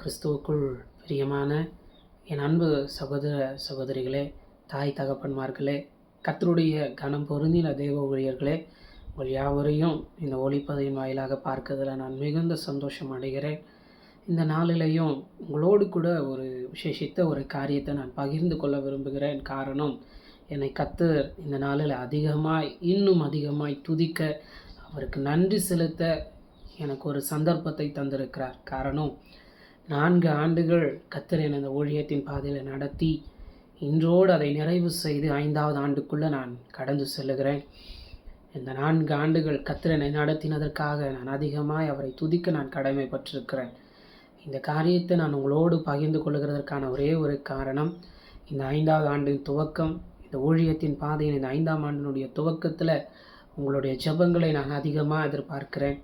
கிறிஸ்துவுக்குள் பிரியமான என் அன்பு சகோதர சகோதரிகளே, தாய் தகப்பன்மார்களே, கர்த்தருடைய கனம் பொருந்தின தேவ ஊழியர்களே, உங்கள் யாவரையும் இந்த ஒளிப்பதிவின் வாயிலாக பார்க்கறதில் நான் மிகுந்த சந்தோஷம் அடைகிறேன். இந்த நாளிலையும் உங்களோடு கூட ஒரு விசேஷித்த ஒரு காரியத்தை நான் பகிர்ந்து கொள்ள விரும்புகிறேன். காரணம், என்னை கர்த்தர் இந்த நாளில் இன்னும் அதிகமாய் துதிக்க, அவருக்கு நன்றி செலுத்த எனக்கு ஒரு சந்தர்ப்பத்தை தந்திருக்கிறார். காரணம், 4 ஆண்டுகள் கர்த்தர் என்னை இந்த ஊழியத்தின் பாதையில் நடத்தி இன்றோடு அதை நிறைவு செய்து 5வது ஆண்டுக்குள்ளே நான் கடந்து செல்லுகிறேன். இந்த 4 ஆண்டுகள் கர்த்தர் என்னை நடத்தினதற்காக நான் அதிகமாய் அவரை துதிக்க நான் கடமைப்பட்டிருக்கிறேன். இந்த காரியத்தை நான் உங்களோடு பகிர்ந்து கொள்கிறதற்கான ஒரே ஒரு காரணம், இந்த 5வது ஆண்டின் துவக்கம், இந்த ஊழியத்தின் பாதையின் இந்த 5ஆம் ஆண்டினுடைய துவக்கத்தில் உங்களுடைய ஜெபங்களை நான் அதிகமாக எதிர்பார்க்கிறேன்.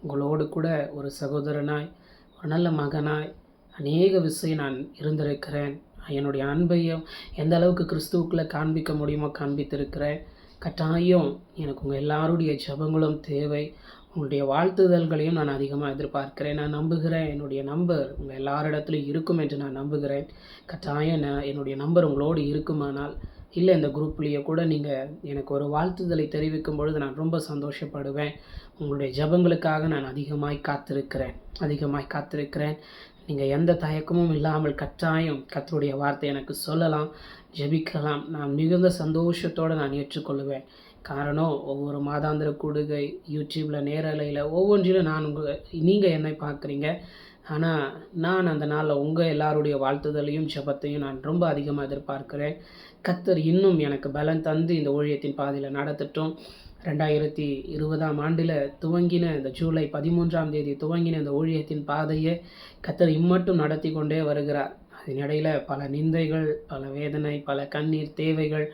உங்களோடு கூட ஒரு சகோதரனாய், ஒரு நல்ல மகனாய் அநேக விஷயம் நான் இருந்திருக்கிறேன். என்னுடைய அன்பையும் எந்த அளவுக்கு கிறிஸ்துவுக்குள்ளே காண்பிக்க முடியுமோ காண்பித்திருக்கிறேன். கட்டாயம் எனக்கு உங்கள் எல்லாருடைய ஜெபங்களும் தேவை. உங்களுடைய வாழ்த்துதல்களையும் நான் அதிகமாக எதிர்பார்க்கிறேன். நான் நம்புகிறேன், என்னுடைய நம்பர் உங்கள் எல்லாரிடத்துலையும் இருக்கும் என்று நான் நம்புகிறேன். கட்டாயம் என்னுடைய நம்பர் உங்களோடு இருக்குமானால், இல்லை இந்த குரூப்லேயே கூட நீங்கள் எனக்கு ஒரு வாழ்த்துதலை தெரிவிக்கும் பொழுது நான் ரொம்ப சந்தோஷப்படுவேன். உங்களுடைய ஜெபங்களுக்காக நான் அதிகமாய் காத்திருக்கிறேன். நீங்கள் எந்த தயக்கமும் இல்லாமல் கட்டாயம் கர்த்தருடைய வார்த்தை எனக்கு சொல்லலாம், ஜெபிக்கலாம். நான் மிகுந்த சந்தோஷத்தோடு நான் ஏற்றுக்கொள்வேன். காரணம், ஒவ்வொரு மாதாந்திர கூடுகை, யூடியூப்பில் நேரலையில் ஒவ்வொன்றிலும் நீங்கள் என்னை பார்க்குறீங்க. ஆனால் நான் அந்த நாளில் உங்கள் எல்லாருடைய வாழ்த்துதலையும் ஜெபத்தையும் நான் ரொம்ப அதிகமாக எதிர்பார்க்கிறேன். கர்த்தர் இன்னும் எனக்கு பலன் தந்து இந்த ஊழியத்தின் பாதையில் நடத்தட்டும். 2020ஆம் ஆண்டில் துவங்கின இந்த ஜூலை 13ஆம் தேதி துவங்கின இந்த ஊழியத்தின் பாதையை கர்த்தர் இம்மட்டும் நடத்தி கொண்டே வருகிறார். அதனிடையில் பல நிந்தைகள், பல வேதனை, பல கண்ணீர் தேவைகள்.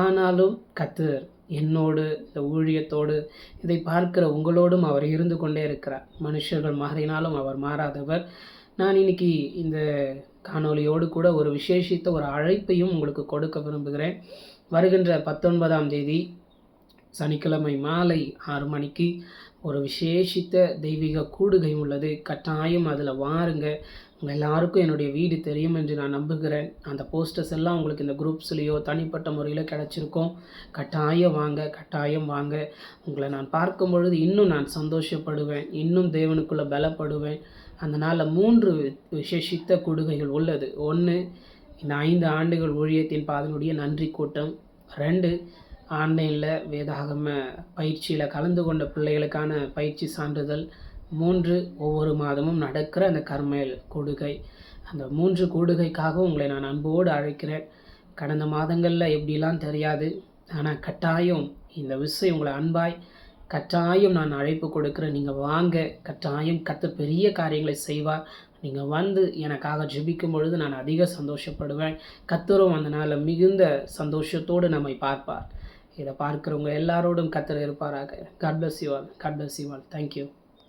ஆனாலும் கர்த்தர் என்னோடு, இந்த ஊழியத்தோடு, இதை பார்க்கிற உங்களோடும் அவர் இருந்து கொண்டே இருக்கிறார். மனுஷர்கள் மாறினாலும் அவர் மாறாதவர். நான் இன்னைக்கு இந்த காணொலியோடு கூட ஒரு விசேஷித்த ஒரு அழைப்பையும் உங்களுக்கு கொடுக்க விரும்புகிறேன். வருகின்ற 19ஆம் தேதி சனிக்கிழமை மாலை 6 மணிக்கு ஒரு விசேஷித்த தெய்வீக கூடுகை உள்ளது. கட்டாயம் அதில் வாருங்க. உங்கள் எல்லாருக்கும் என்னுடைய வீடு தெரியும் என்று நான் நம்புகிறேன். அந்த போஸ்டர்ஸ் எல்லாம் உங்களுக்கு இந்த குரூப்ஸ்லேயோ தனிப்பட்ட முறையில் கிடச்சிருக்கோம். கட்டாயம் வாங்க. உங்களை நான் பார்க்கும் பொழுது இன்னும் நான் சந்தோஷப்படுவேன், இன்னும் தேவனுக்குள்ளே பலப்படுவேன். அந்த நாளில் 3 விசேஷித்த கூடுகைகள் உள்ளது. 1, இந்த 5 ஆண்டுகள் ஊழியத்தின் பாதனுடைய நன்றி கூட்டம். 2, ஆன்லைனில் வேதாகம பயிற்சியில் கலந்து கொண்ட பிள்ளைகளுக்கான பயிற்சி சான்றிதழ். 3, ஒவ்வொரு மாதமும் நடக்கிற அந்த கர்மேல் கூடுகை. அந்த 3 கூடுகைக்காக உங்களை நான் அன்போடு அழைக்கிறேன். கடந்த மாதங்களில் எப்படிலாம் தெரியாது, ஆனால் கட்டாயம் இந்த விஷயம் உங்களை அன்பாய் கட்டாயம் நான் அழைப்பு கொடுக்குறேன். நீங்கள் வாங்க. கட்டாயம் கர்த்தர் பெரிய காரியங்களை செய்வார். நீங்கள் வந்து எனக்காக ஜெபிக்கும் பொழுது நான் அதிக சந்தோஷப்படுவேன். கர்த்தரும் அந்த நாளில் மிகுந்த சந்தோஷத்தோடு நம்மை பார்ப்பார். இதை பார்க்குறவங்க எல்லாரோடும் கர்த்தர் இருப்பாராக. God bless you all. Thank you.